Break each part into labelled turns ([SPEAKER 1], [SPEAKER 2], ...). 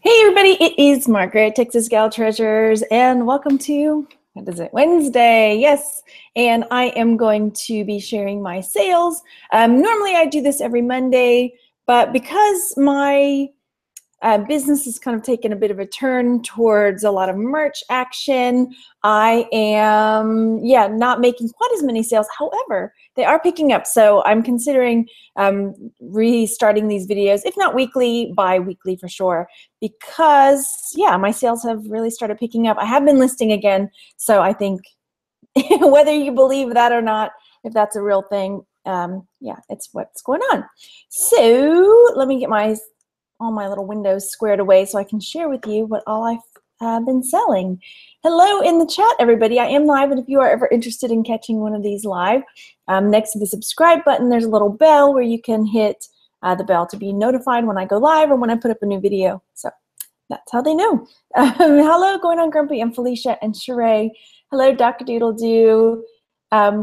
[SPEAKER 1] Hey everybody, it is Margaret, Texas Gal Treasures, and welcome to, what is it, Wednesday, yes, and I am going to be sharing my sales. Normally I do this every Monday, but because my business has kind of taken a bit of a turn towards a lot of merch action, I am, not making quite as many sales. However, they are picking up, so I'm considering restarting these videos, if not weekly, bi-weekly for sure, because, my sales have really started picking up. I have been listing again, so I think whether you believe that or not, if that's a real thing, it's what's going on. So let me get all my little windows squared away so I can share with you what all I've been selling. Hello in the chat, everybody. I am live, and if you are ever interested in catching one of these live, next to the subscribe button, there's a little bell where you can hit the bell to be notified when I go live or when I put up a new video. So that's how they know. Hello, Going On Grumpy, and Felicia and Sheree. Hello, Dr. Doodle Doo.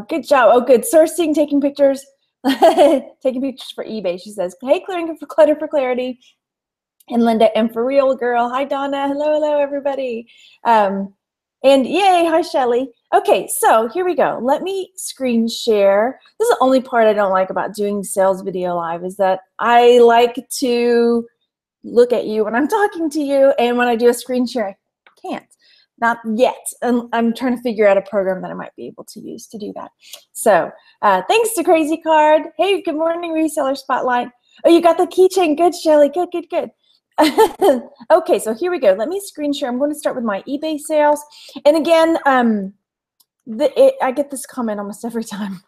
[SPEAKER 1] Good job. Oh, good. Sourcing, taking pictures. Taking pictures for eBay. She says, hey, clearing for clutter for clarity. And Linda, and for real girl. Hi, Donna. Hello, everybody. And yay, hi, Shelly. Okay, so here we go. Let me screen share. This is the only part I don't like about doing sales video live, is that I like to look at you when I'm talking to you, and when I do a screen share, I can't. Not yet. I'm trying to figure out a program that I might be able to use to do that. So thanks to Crazy Card. Hey, good morning, Reseller Spotlight. Oh, you got the keychain. Good, Shelly. Good, good, good. Okay, so here we go. Let me screen share. I'm going to start with my eBay sales. And again, I get this comment almost every time.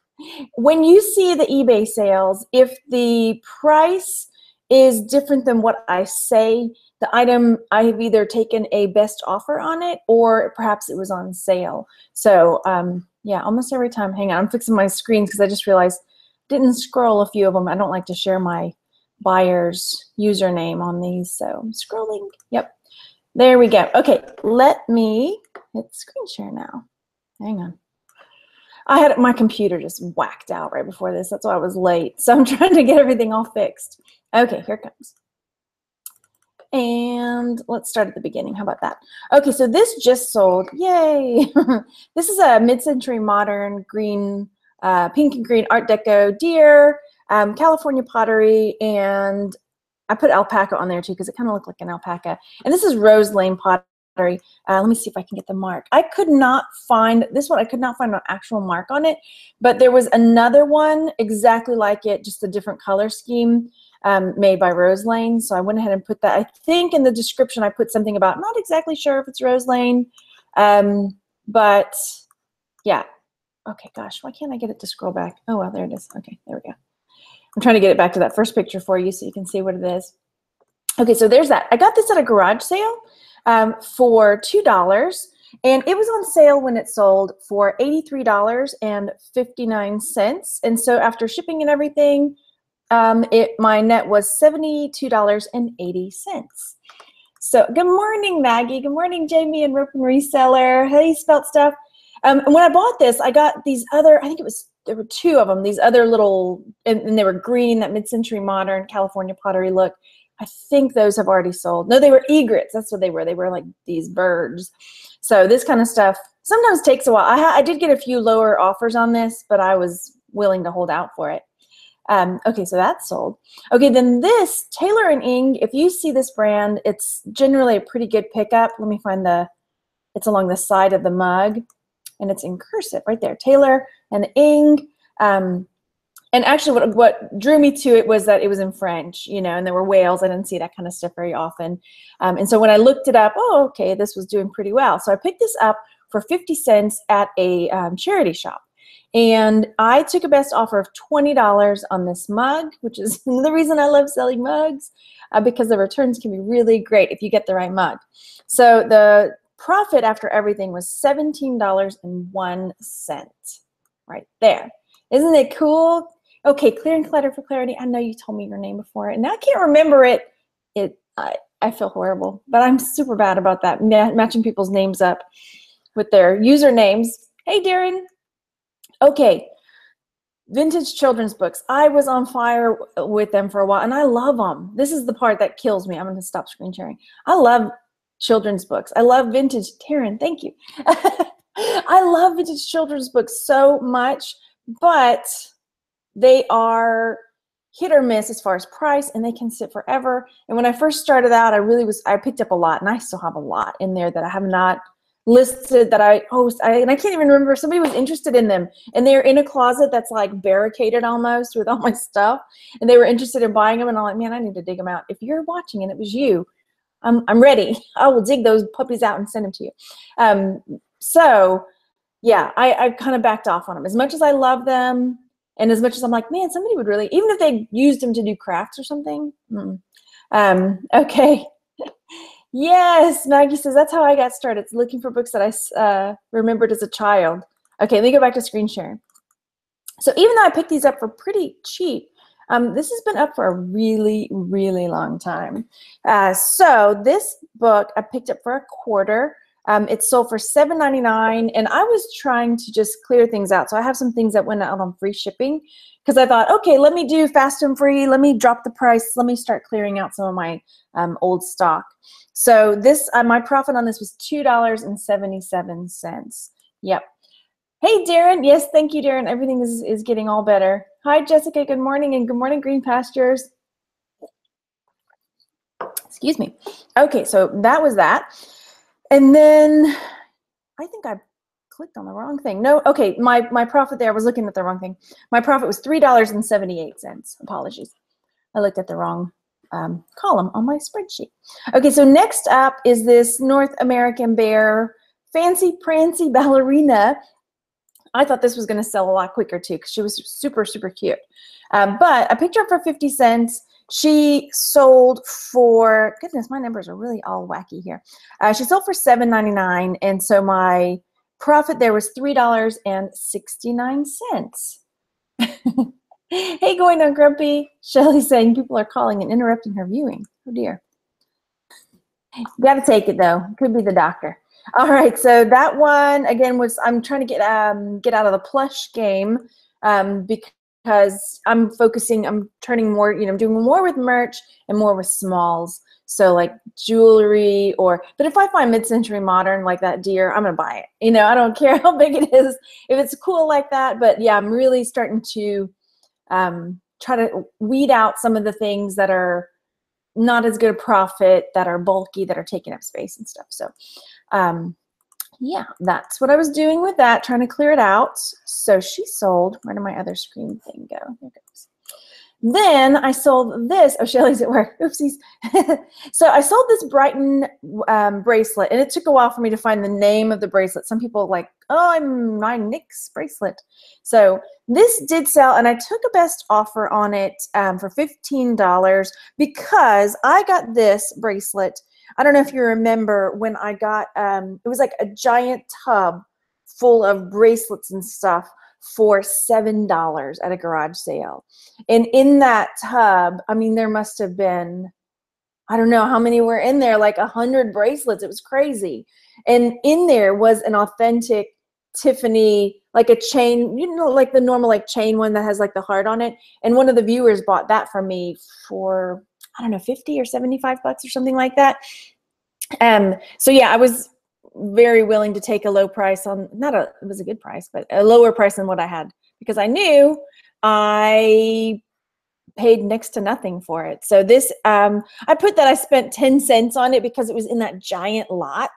[SPEAKER 1] When you see the eBay sales, if the price is different than what I say, the item, I have either taken a best offer on it or perhaps it was on sale. So almost every time. Hang on, I'm fixing my screens because I just realized I didn't scroll a few of them. I don't like to share my buyer's username on these, so I'm scrolling. Yep, there we go. Okay, let me hit screen share now. Hang on. I had my computer just whacked out right before this. That's why I was late. So I'm trying to get everything all fixed. Okay, here it comes. And let's start at the beginning. How about that? Okay, so this just sold. Yay! This is a mid-century modern green, pink and green Art Deco deer. California pottery, and I put alpaca on there too because it kind of looked like an alpaca. And this is Rose Lane pottery. Let me see if I can get the mark. I could not find this one. I could not find an actual mark on it, but there was another one exactly like it, just a different color scheme, made by Rose Lane. So I went ahead and put that. I think in the description I put something about, not exactly sure if it's Rose Lane, but yeah. Okay, gosh, why can't I get it to scroll back? Oh, well, there it is. Okay, there we go. I'm trying to get it back to that first picture for you so you can see what it is. Okay, so there's that. I got this at a garage sale for $2, and it was on sale when it sold for $83.59. And so after shipping and everything, my net was $72.80. So good morning, Maggie. Good morning, Jamie and Rope and Reseller. Hey, Spelt Stuff. And when I bought this, I got these other, I think there were two of them, these other little, and they were green, that mid-century modern California pottery look. I think those have already sold. No, they were egrets. That's what they were. They were like these birds. So this kind of stuff sometimes takes a while. I did get a few lower offers on this, but I was willing to hold out for it. Okay, so that's sold. Okay, then this, Taylor and Ing, if you see this brand, it's generally a pretty good pickup. Let me find it's along the side of the mug, and it's in cursive right there, Taylor and Ing. And actually what drew me to it was that it was in French, and there were whales. I didn't see that kind of stuff very often. And so when I looked it up, oh, okay, this was doing pretty well. So I picked this up for 50 cents at a charity shop. And I took a best offer of $20 on this mug, which is the reason I love selling mugs, because the returns can be really great if you get the right mug. So the profit after everything was $17.01 right there. Isn't it cool? Okay, Clearing Clutter for Clarity. I know you told me your name before, and I can't remember it. I feel horrible, but I'm super bad about that, matching people's names up with their usernames. Hey, Darren. Okay, Vintage children's books. I was on fire with them for a while, and I love them. This is the part that kills me. I'm going to stop screen sharing. I love children's books. I love vintage. Taryn, thank you. I love vintage children's books so much, but they are hit or miss as far as price, and they can sit forever. And when I first started out, I picked up a lot, and I still have a lot in there that I have not listed that and I can't even remember. Somebody was interested in them, and they're in a closet that's like barricaded almost with all my stuff, and they were interested in buying them, and I'm like, man, I need to dig them out. If you're watching and it was you, I'm ready. I will dig those puppies out and send them to you. So yeah, I kind of backed off on them. As much as I love them, and as much as I'm like, man, somebody would really, even if they used them to do crafts or something. Okay. Yes, Maggie says, that's how I got started. It's looking for books that I remembered as a child. Okay, let me go back to screen sharing. So even though I picked these up for pretty cheap, this has been up for a really, really long time. So this book I picked up for $1. It sold for $7.99, and I was trying to just clear things out. So I have some things that went out on free shipping because I thought, okay, let me do fast and free. Let me drop the price. Let me start clearing out some of my old stock. So this, my profit on this was $2.77. Yep. Hey, Darren. Yes, thank you, Darren. Everything is getting all better. Hi, Jessica. Good morning, and good morning, Green Pastures. Excuse me. Okay, so that was that. And then I think I clicked on the wrong thing. No, okay, my profit there, I was looking at the wrong thing. My profit was $3.78. Apologies. I looked at the wrong column on my spreadsheet. Okay, so next up is this North American Bear Fancy Prancy Ballerina. I thought this was going to sell a lot quicker too because she was super, super cute. But I picked her up for 50 cents. She sold for, goodness, my numbers are really all wacky here. She sold for $7.99, and so my profit there was $3.69. Hey, going on Grumpy. Shelly's saying people are calling and interrupting her viewing. Oh dear. You got to take it though. Could be the doctor. All right, so that one again was, I'm trying to get out of the plush game because I'm turning more, I'm doing more with merch and more with smalls. So like jewelry but if I find mid-century modern like that deer, I'm gonna buy it. I don't care how big it is if it's cool like that. But yeah, I'm really starting to try to weed out some of the things that are not as good a profit, that are bulky, that are taking up space and stuff. So yeah, that's what I was doing with that, trying to clear it out. So she sold, where did my other screen thing go? Here it goes. Then I sold this. Oh, Shelly's at work. Oopsies. So I sold this Brighton bracelet, and it took a while for me to find the name of the bracelet. Some people like, oh, I'm my Nick's bracelet. So this did sell, and I took a best offer on it for $15 because I got this bracelet. I don't know if you remember when I got, it was like a giant tub full of bracelets and stuff for $7 at a garage sale. And in that tub, I mean, there must have been, I don't know how many were in there, like 100 bracelets. It was crazy. And in there was an authentic Tiffany, like a chain, like the normal like chain one that has like the heart on it. And one of the viewers bought that from me for, I don't know, 50 or 75 bucks or something like that. So yeah, I was very willing to take a low price on, it was a good price, but a lower price than what I had because I knew I paid next to nothing for it. So this, I put that I spent 10 cents on it because it was in that giant lot.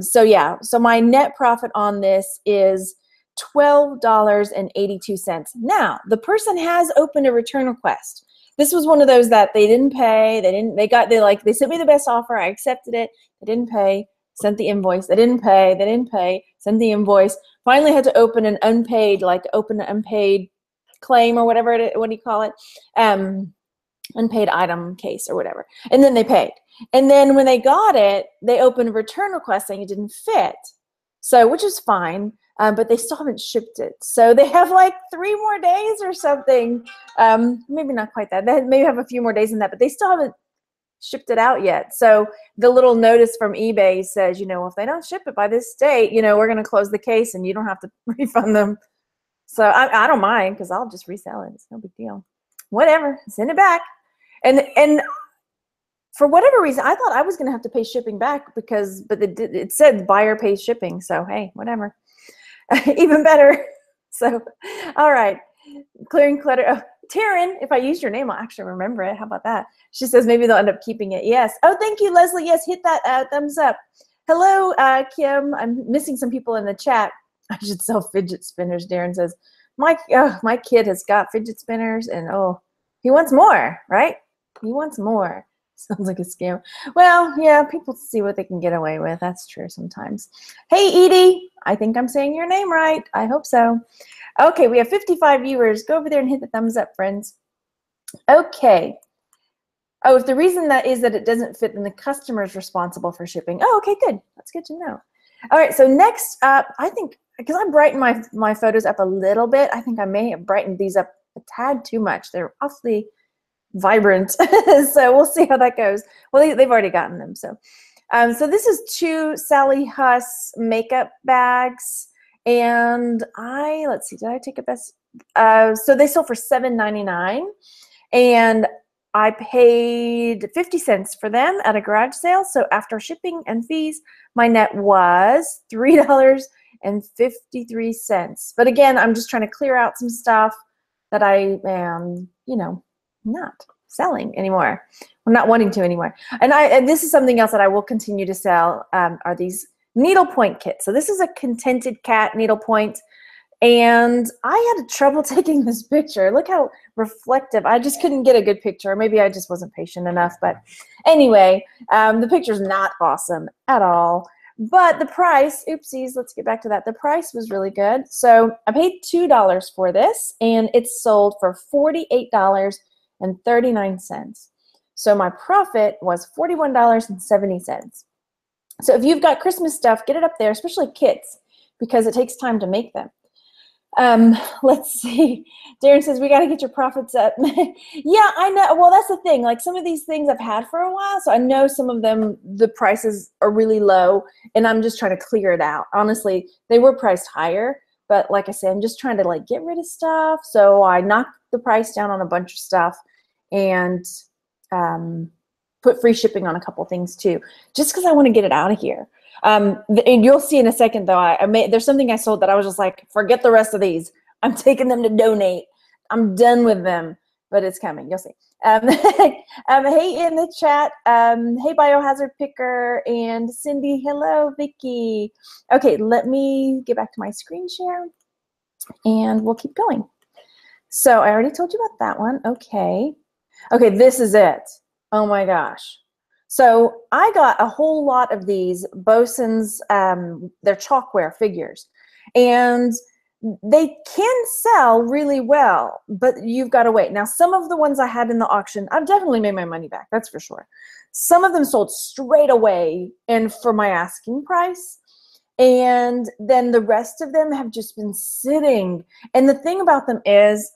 [SPEAKER 1] So yeah, so my net profit on this is $12.82. Now, the person has opened a return request. This was one of those that they didn't pay. They sent me the best offer. I accepted it. They didn't pay. Sent the invoice. They didn't pay. They didn't pay. Sent the invoice. Finally had to open an unpaid, claim or whatever what do you call it? Unpaid item case or whatever. And then they paid. And then when they got it, they opened a return request saying it didn't fit. So, which is fine, but they still haven't shipped it. So they have like 3 more days or something. Maybe not quite that. They maybe have a few more days than that, but they still haven't shipped it out yet. So the little notice from eBay says, if they don't ship it by this date, we're going to close the case and you don't have to refund them So I don't mind because I'll just resell it. It's no big deal. Whatever, send it back. And for whatever reason, I thought I was going to have to pay shipping back but it said buyer pays shipping. So hey, whatever, even better. So, all right, clearing clutter. Oh, Taryn, if I use your name, I'll actually remember it. How about that? She says maybe they'll end up keeping it. Yes. Oh, thank you, Leslie. Yes, hit that thumbs up. Hello, Kim. I'm missing some people in the chat. I should sell fidget spinners, Darren says. My kid has got fidget spinners, and oh, he wants more, right? He wants more. Sounds like a scam. Well, yeah, people see what they can get away with. That's true sometimes. Hey, Edie. I think I'm saying your name right. I hope so. Okay, we have 55 viewers. Go over there and hit the thumbs up, friends. Okay. Oh, if the reason that is that it doesn't fit, then the customer is responsible for shipping. Oh, okay, good. That's good to know. All right, so next up, I think, because I brightened my photos up a little bit, I think I may have brightened these up a tad too much. They're awfully vibrant. So we'll see how that goes. Well, they've already gotten them. So so this is 2 Sally Huss makeup bags. And let's see, did I take a best? So they sold for $7.99. And I paid 50 cents for them at a garage sale. So after shipping and fees, my net was $3.53. But again, I'm just trying to clear out some stuff that I am, not selling anymore. I'm not wanting to anymore. And this is something else that I will continue to sell, are these needlepoint kits. So this is a Contented Cat needlepoint. And I had trouble taking this picture. Look how reflective. I just couldn't get a good picture. Maybe I just wasn't patient enough. But anyway, the picture's not awesome at all. But the price, oopsies, let's get back to that. The price was really good. So I paid $2 for this, and it's sold for $48.39. So my profit was $41.70. So if you've got Christmas stuff, get it up there, especially kits, because it takes time to make them. Let's see. Darren says, we got to get your profits up. Yeah, I know. Well, that's the thing. Like some of these things I've had for a while, so I know some of them, the prices are really low, and I'm just trying to clear it out. Honestly, they were priced higher, but like I said, I'm just trying to like get rid of stuff. So I knocked the price down on a bunch of stuff and put free shipping on a couple things too, just because I want to get it out of here. And you'll see in a second, though, there's something I sold that I was just like, forget the rest of these. I'm taking them to donate. I'm done with them, but it's coming. You'll see. Hey, in the chat. Hey, Biohazard Picker and Cindy. Hello, Vicky. Okay, let me get back to my screen share, and we'll keep going. So I already told you about that one. Okay. Okay, this is it. Oh, my gosh. So I got a whole lot of these Bosun's, they're chalkware figures, and they can sell really well, but you've got to wait. Now, some of the ones I had in the auction, I've definitely made my money back, that's for sure. Some of them sold straight away and for my asking price, and then the rest of them have just been sitting. And the thing about them is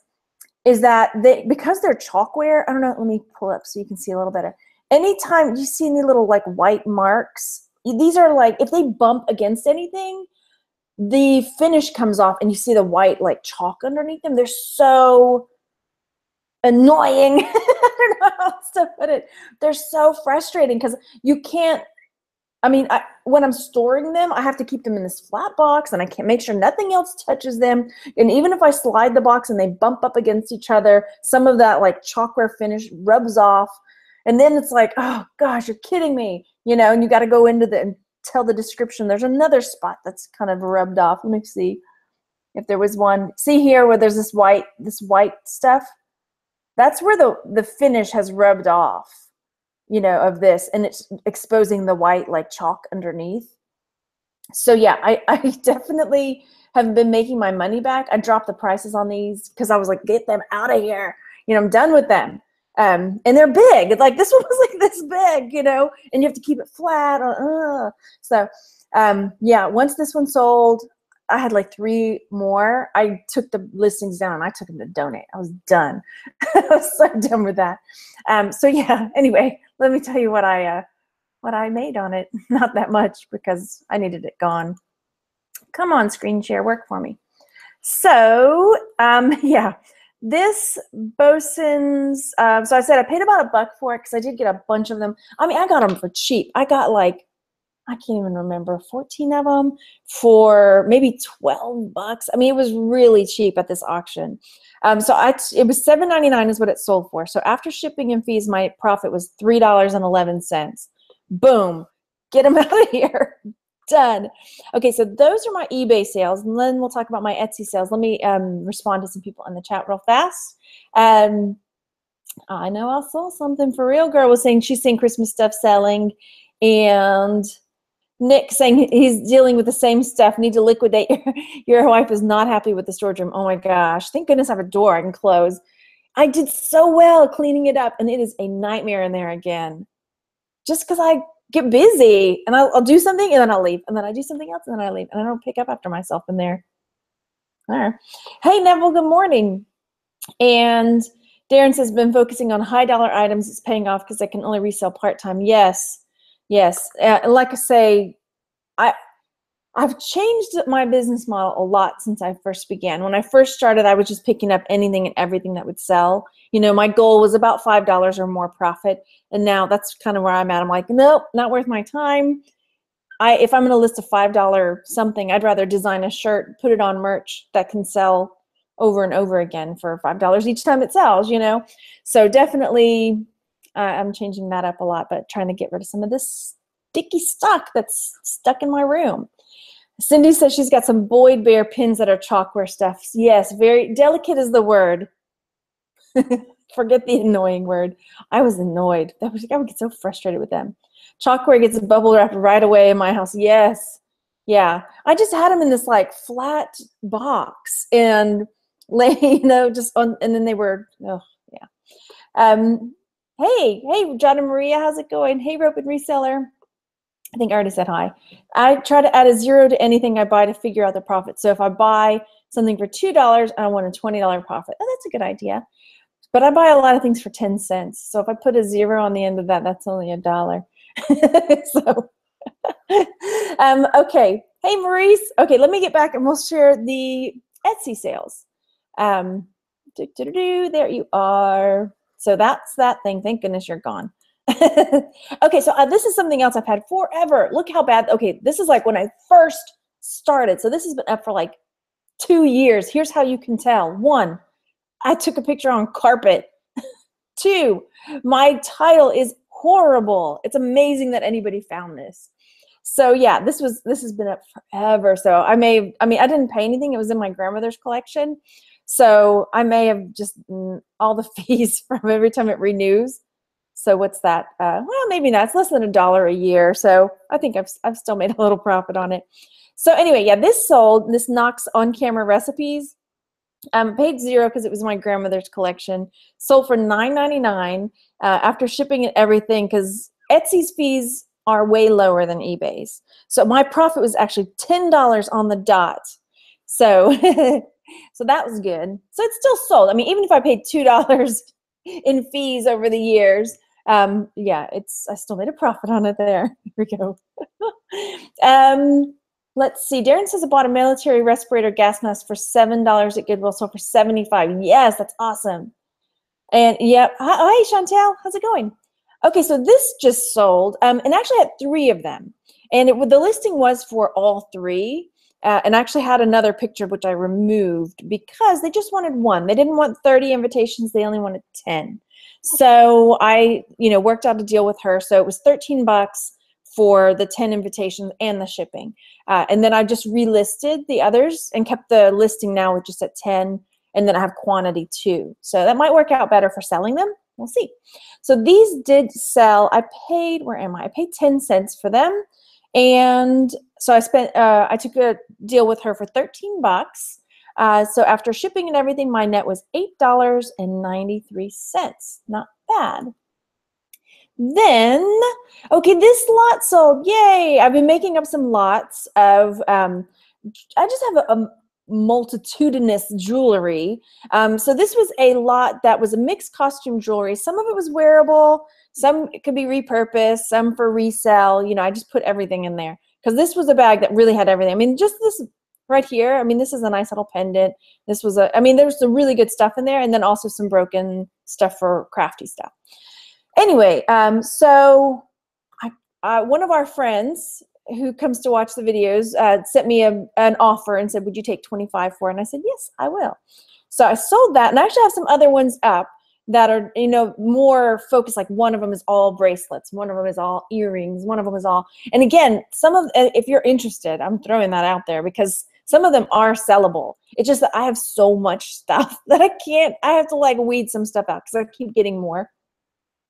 [SPEAKER 1] that because they're chalkware, I don't know, let me pull up so you can see a little better. Anytime you see any little like white marks, these are like, if they bump against anything, the finish comes off and you see the white like chalk underneath them. They're so annoying. I don't know how else to put it. They're so frustrating because you can't, when I'm storing them, I have to keep them in this flat box, and I can't make sure nothing else touches them. And even if I slide the box and they bump up against each other, some of that like chalkware finish rubs off. And then it's like, oh gosh, you're kidding me, and you got to go into and tell the description. There's another spot that's kind of rubbed off. Let me see if there was one. See here where there's this white stuff? That's where the finish has rubbed off, of this, and it's exposing the white like chalk underneath. So yeah, I definitely have been making my money back. I dropped the prices on these because I was like, get them out of here. I'm done with them. And they're big. Like this one was like this big, and you have to keep it flat. So yeah, once this one sold, I had like 3 more. I took the listings down. I took them to donate. I was done. I was so done with that. So yeah, anyway, let me tell you what I made on it. Not that much because I needed it gone. Come on, screen share, work for me. So, yeah, this Bosun's, so I said I paid about $1 for it because I did get a bunch of them. I mean, I got them for cheap. I got like, I can't even remember, 14 of them for maybe $12. I mean, it was really cheap at this auction. So it was $7.99 is what it sold for. So after shipping and fees, my profit was $3.11. Boom, get them out of here. Done. Okay, so those are my eBay sales, and then we'll talk about my Etsy sales. Let me respond to some people in the chat real fast. I know I saw something. For Real Girl was saying she's seeing Christmas stuff selling, and Nick saying he's dealing with the same stuff. Need to liquidate. Your wife is not happy with the storage room. Oh my gosh. Thank goodness I have a door I can close. I did so well cleaning it up, and it is a nightmare in there again. Just because I get busy, and I'll do something, and then I'll leave. And then I do something else, and then I leave. And I don't pick up after myself in there. All right. Hey, Neville, good morning. And Darren says, been focusing on high dollar items. It's paying off because I can only resell part-time. Yes. Yes, like I say, I've changed my business model a lot since I first began. When I first started, I was just picking up anything and everything that would sell. You know, my goal was about $5 or more profit, and now that's kind of where I'm at. I'm like, nope, not worth my time. If I'm going to list a $5 something, I'd rather design a shirt, put it on merch that can sell over and over again for $5 each time it sells, you know. So definitely I'm changing that up a lot, but trying to get rid of some of this sticky stuff that's stuck in my room. Cindy says she's got some Boyd Bear pins that are chalkware stuff. Yes, very delicate is the word. Forget the annoying word. I was annoyed. I would get so frustrated with them. Chalkware gets bubble wrapped right away in my house. Yes. Yeah. I just had them in this like flat box and you know, just on, and then they were, oh yeah. Hey, John and Maria, how's it going? Hey, Rope and Reseller. I think I already said hi. I try to add a 0 to anything I buy to figure out the profit. So if I buy something for $2, I want a $20 profit. Oh, that's a good idea. But I buy a lot of things for 10 cents. So if I put a 0 on the end of that, that's only $1. So, okay. Hey, Maurice. Okay, let me get back and we'll share the Etsy sales. There you are. So that's that thing. Thank goodness you're gone. Okay, so this is something else I've had forever. Look how bad. Okay, this is like when I first started. So this has been up for like 2 years. Here's how you can tell. 1, I took a picture on carpet. 2, my title is horrible. It's amazing that anybody found this. So yeah, this has been up forever. So I didn't pay anything. It was in my grandmother's collection. So I may have just all the fees from every time it renews. So what's that? Well, maybe not. It's less than $1 a year. So I think I've still made a little profit on it. So anyway, yeah, this sold. This Knox on-camera recipes. Paid 0 because it was my grandmother's collection. Sold for $9.99 after shipping and everything, because Etsy's fees are way lower than eBay's. So my profit was actually $10 on the dot. So so that was good. So it's still sold. I mean, even if I paid $2 in fees over the years, yeah, I still made a profit on it there. Here we go. Let's see. Darren says I bought a military respirator gas mask for $7 at Goodwill, sold for $75. Yes, that's awesome. And yeah, hi Chantel, how's it going? Okay, so this just sold, and actually had 3 of them, and the listing was for all 3. And I actually had another picture which I removed because they just wanted 1. They didn't want 30 invitations. They only wanted 10. So I, worked out a deal with her. So it was $13 for the 10 invitations and the shipping. And then I just relisted the others and kept the listing now with just at 10. And then I have quantity too. So that might work out better for selling them. We'll see. So these did sell. I paid, where am I? I paid 10 cents for them. And so I took a deal with her for $13. So after shipping and everything, my net was $8.93. Not bad. Then, okay, this lot sold. Yay! I've been making up some lots of, I just have a multitudinous jewelry. So this was a lot that was a mixed costume jewelry. Some of it was wearable. Some it could be repurposed, some for resale. I just put everything in there because this was a bag that really had everything. I mean, just this right here. I mean, this is a nice little pendant. This was I mean, there's some really good stuff in there, and then also some broken stuff for crafty stuff. Anyway, so one of our friends who comes to watch the videos sent me an offer and said, would you take 25 for it? And I said, yes, I will. So I sold that, and I actually have some other ones up that are, you know, more focused. Like one of them is all bracelets, one of them is all earrings, one of them is all, and again, if you're interested, I'm throwing that out there because some of them are sellable. It's just that I have so much stuff that I have to like weed some stuff out because I keep getting more.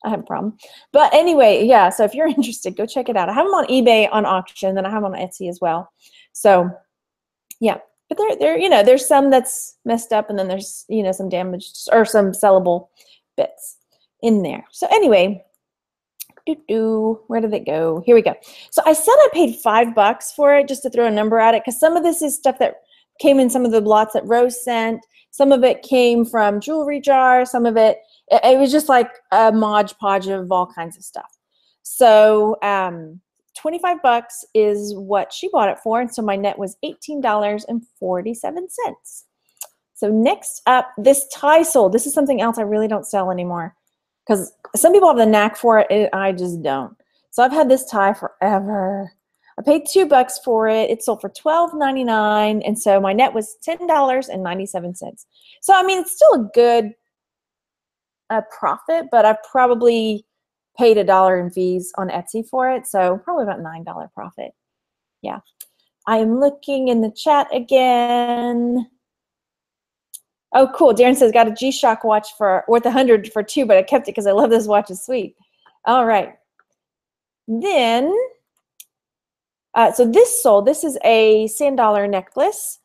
[SPEAKER 1] I have a problem. But anyway, yeah, so if you're interested, go check it out. I have them on eBay on auction, then I have them on Etsy as well. So yeah, but they're you know, there's some that's messed up, and then there's, you know, some damaged or some sellable bits in there. So anyway, where did it go? Here we go. So I said I paid $5 for it, just to throw a number at it, because some of this is stuff that came in some of the lots that Rose sent. Some of it came from jewelry jar. Some of it was just like a Mod Podge of all kinds of stuff. So $25 is what she bought it for, and so my net was $18.47. So next up, this tie sold. This is something else I really don't sell anymore because some people have the knack for it. I just don't. So I've had this tie forever. I paid $2 for it. It sold for $12.99, and so my net was $10.97. So I mean, it's still a good profit, but I've probably paid $1 in fees on Etsy for it, so probably about $9 profit. Yeah, I am looking in the chat again. Oh, cool. Darren says, got a G-Shock watch worth $100 for $2, but I kept it because I love this watch. It's sweet. All right. Then, so this sold. This is a sand-dollar necklace.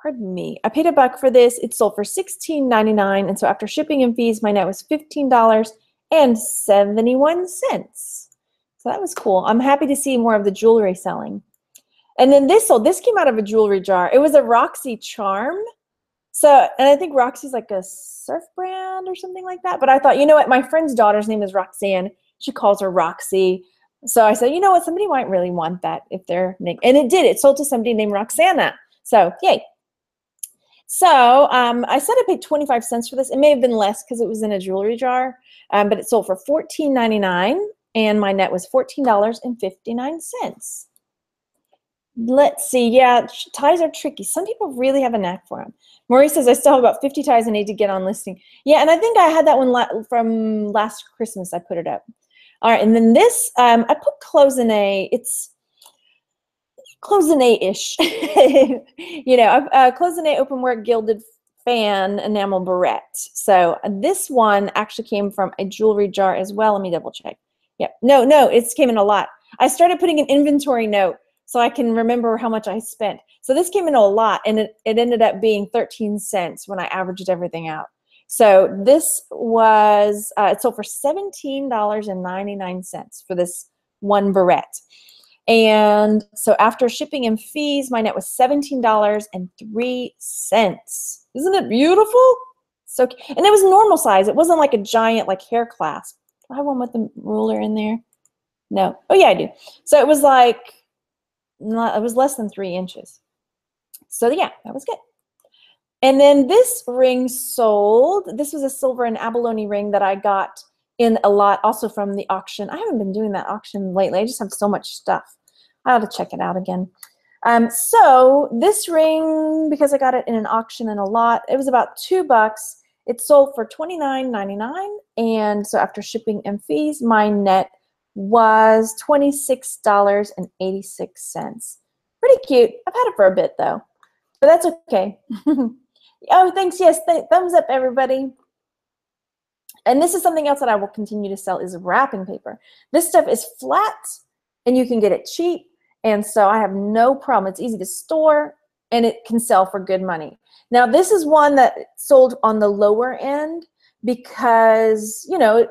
[SPEAKER 1] Pardon me. I paid $1 for this. It sold for $16.99, and so after shipping and fees, my net was $15.71. So that was cool. I'm happy to see more of the jewelry selling. And then this sold. This came out of a jewelry jar. It was a Roxy charm. So, and I think Roxy's like a surf brand or something like that. But I thought, you know what? My friend's daughter's name is Roxanne. She calls her Roxy. So I said, you know what? Somebody might really want that if they're named. And it did. It sold to somebody named Roxana. So, yay. So I said I paid 25 cents for this. It may have been less because it was in a jewelry jar. But it sold for $14.99. And my net was $14.59. Let's see. Yeah, ties are tricky. Some people really have a knack for them. Maurice says, I still have about 50 ties I need to get on listing. Yeah, and I think I had that one from last Christmas. I put it up. All right, and then this, I put cloisonne. It's cloisonne-ish. You know, cloisonne openwork gilded fan enamel barrette. So this one actually came from a jewelry jar as well. Let me double check. Yep. No, it came in a lot. I started putting an inventory note so I can remember how much I spent. So this came in a lot, and it ended up being 13 cents when I averaged everything out. So this was, it sold for $17.99 for this one barrette. And so after shipping and fees, my net was $17.03. Isn't it beautiful? So, and it was normal size. It wasn't like a giant like hair clasp. Do I have one with the ruler in there? No. Oh yeah, I do. So it was like, it was less than 3 inches. So yeah, that was good. And then this ring sold. This was a silver and abalone ring that I got in a lot also from the auction. I haven't been doing that auction lately. I just have so much stuff. I ought to check it out again. So this ring, because I got it in an auction in a lot, it was about $2. It sold for $29.99. And so after shipping and fees, my net was $26.86. Pretty cute. I've had it for a bit though, but that's okay. Oh, thanks. Yes, thumbs up, everybody. And this is something else that I will continue to sell is wrapping paper. This stuff is flat and you can get it cheap. And so I have no problem. It's easy to store and it can sell for good money. Now, this is one that sold on the lower end because, you know,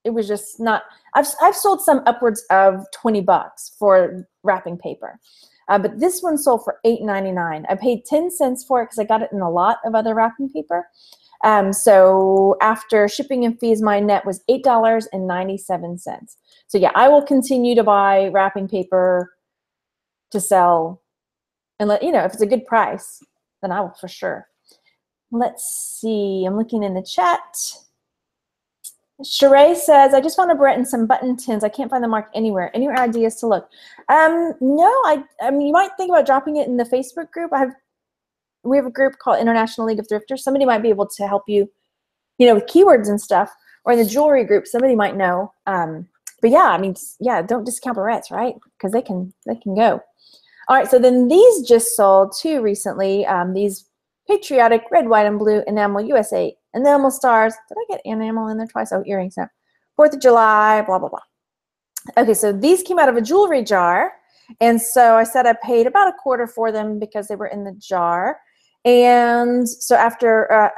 [SPEAKER 1] it was just not, I've sold some upwards of $20 for wrapping paper. But this one sold for $8.99. I paid 10 cents for it because I got it in a lot of other wrapping paper. So after shipping and fees, my net was $8.97. So yeah, I will continue to buy wrapping paper to sell And let you know, if it's a good price, then I will for sure. Let's see. I'm looking in the chat. Sheree says, I just want to Breton some button tins. I can't find the mark anywhere. Any ideas to look? No, I mean, you might think about dropping it in the Facebook group. We have a group called International League of Thrifters. Somebody might be able to help you, with keywords and stuff. Or in the jewelry group, somebody might know. But yeah, I mean, yeah, don't discount barrettes, right? Because they can go. All right, so then these just sold too recently. These patriotic red, white, and blue enamel USA enamel stars. Did I get enamel in there twice? Oh, earrings now. 4th of July, blah, blah, blah. Okay, so these came out of a jewelry jar. And so I said I paid about a quarter for them because they were in the jar. And so after,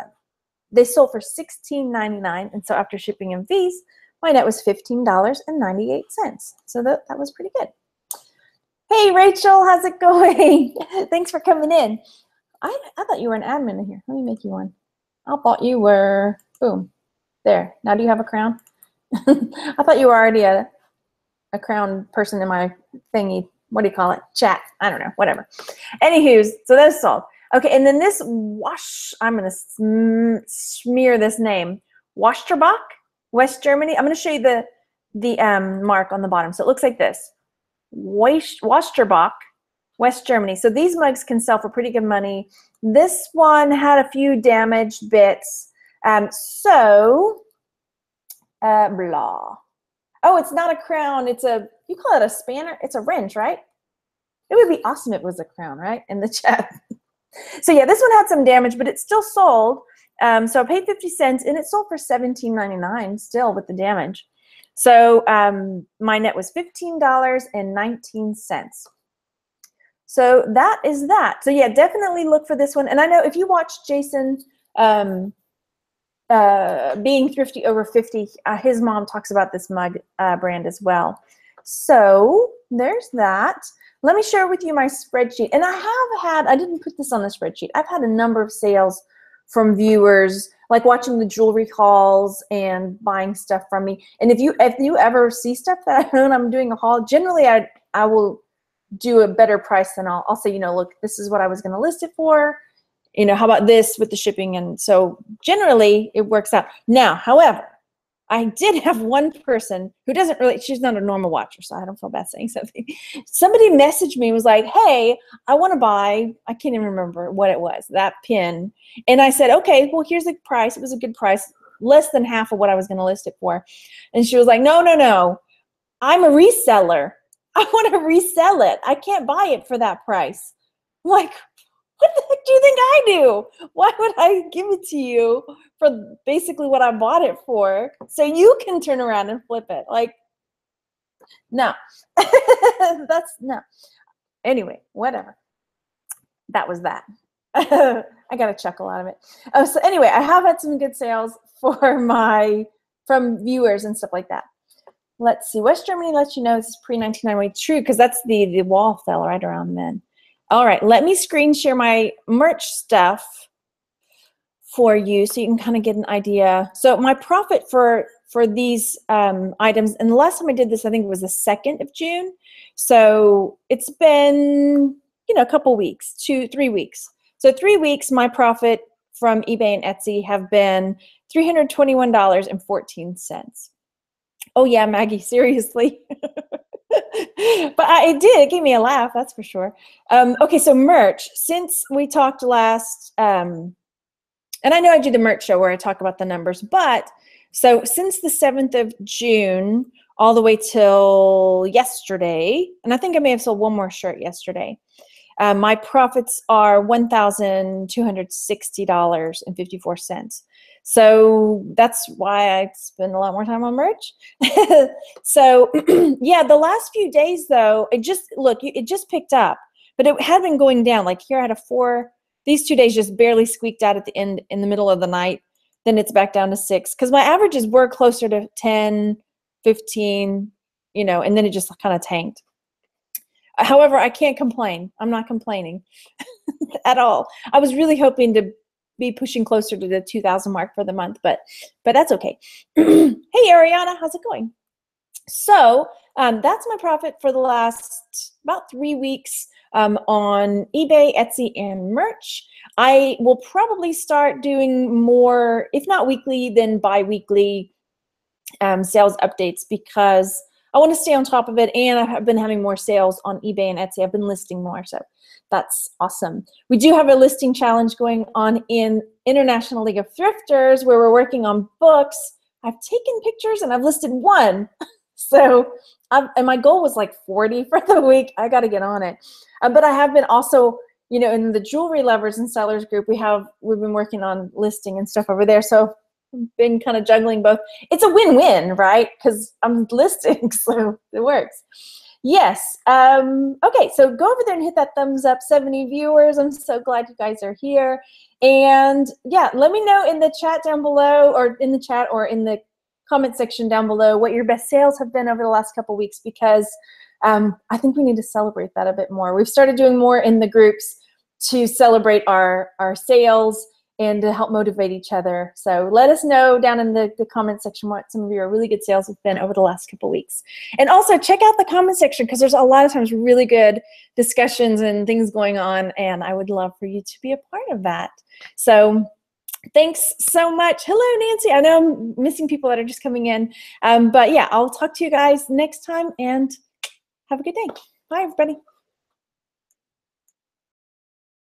[SPEAKER 1] they sold for $16.99. And so after shipping and fees, my net was $15.98. So that was pretty good. Hey, Rachel, how's it going? Thanks for coming in. I thought you were an admin in here. Let me make you one. I thought you were, boom, there. Now do you have a crown? I thought you were already a crown person in my thingy. What do you call it? Chat. I don't know, whatever. Anywho, so those sold. Okay, and then this I'm going to smear this name. Wasterbach, West Germany. I'm going to show you the mark on the bottom. So it looks like this. Wasterbach, West Germany. So these mugs can sell for pretty good money. This one had a few damaged bits. Blah. Oh, it's not a crown. You call it a spanner? It's a wrench, right? It would be awesome if it was a crown, right? In the chat. So yeah, this one had some damage, but it still sold. So I paid 50 cents and it sold for $17.99 still with the damage. So my net was $15.19. So that is that. So yeah, definitely look for this one. And I know if you watch Jason Being Thrifty Over 50, his mom talks about this mug brand as well. So there's that. Let me share with you my spreadsheet. And I didn't put this on the spreadsheet. I've had a number of sales from viewers, like watching the jewelry hauls and buying stuff from me. And if you ever see stuff that I own, I'm doing a haul, generally I will do a better price than I'll say, look, this is what I was going to list it for. How about this with the shipping? And so generally it works out. Now, however, I did have one person who she's not a normal watcher, so I don't feel bad saying something. Somebody messaged me and was like, hey, I want to buy, I can't even remember what it was, that pin. And I said, okay, well, here's the price. It was a good price, less than half of what I was going to list it for. And she was like, no, I'm a reseller. I want to resell it. I can't buy it for that price. I'm like, what the heck do you think I do? Why would I give it to you for basically what I bought it for so you can turn around and flip it? Like, no. No. Anyway, whatever. That was that. I got a chuckle out of it. Oh, so anyway, I have had some good sales from viewers and stuff like that. Let's see. West Germany lets you know this is pre-1998. True, because that's the wall fell right around then. All right, let me screen share my merch stuff for you so you can kind of get an idea. So my profit for these items, and the last time I did this, I think it was the 2nd of June. So it's been, a couple weeks, 3 weeks. So 3 weeks, my profit from eBay and Etsy have been $321.14. Oh yeah, Maggie, seriously. But it gave me a laugh, that's for sure. Okay, so merch, since we talked last, and I know I do the merch show where I talk about the numbers, but so since the 7th of June all the way till yesterday, and I think I may have sold one more shirt yesterday, my profits are $1,260.54. So that's why I spend a lot more time on merch. So yeah, the last few days though, it just picked up, but it had been going down. Like here I had these 2 days just barely squeaked out at the end in the middle of the night. Then it's back down to 6 because my averages were closer to 10, 15, and then it just kind of tanked. However, I can't complain. I'm not complaining at all. I was really hoping to be pushing closer to the 2,000 mark for the month, but that's okay. Hey, Ariana, how's it going? So that's my profit for the last about 3 weeks. on eBay, Etsy, and merch. I will probably start doing more, if not weekly, then bi-weekly sales updates, because I want to stay on top of it, and I've been having more sales on eBay and Etsy. I've been listing more, so that's awesome. We do have a listing challenge going on in International League of Thrifters, where we're working on books. I've taken pictures and I've listed one. So, and my goal was like 40 for the week. I got to get on it. But I have been also, you know, in the jewelry lovers and sellers group, we've been working on listing and stuff over there. So I've been kind of juggling both. It's a win-win, right? Because I'm listing, so it works. Yes. Okay, so go over there and hit that thumbs up. 70 viewers. I'm so glad you guys are here. And yeah, let me know in the chat down below, or in the chat or in the comment section down below, what your best sales have been over the last couple weeks, because I think we need to celebrate that a bit more. We've started doing more in the groups to celebrate our sales and to help motivate each other. So let us know down in the comment section what some of your really good sales have been over the last couple weeks. And also check out the comment section, because there's a lot of times really good discussions and things going on, and I would love for you to be a part of that. So thanks so much. Hello, Nancy. I know I'm missing people that are just coming in. But yeah, I'll talk to you guys next time, and have a good day. Bye, everybody.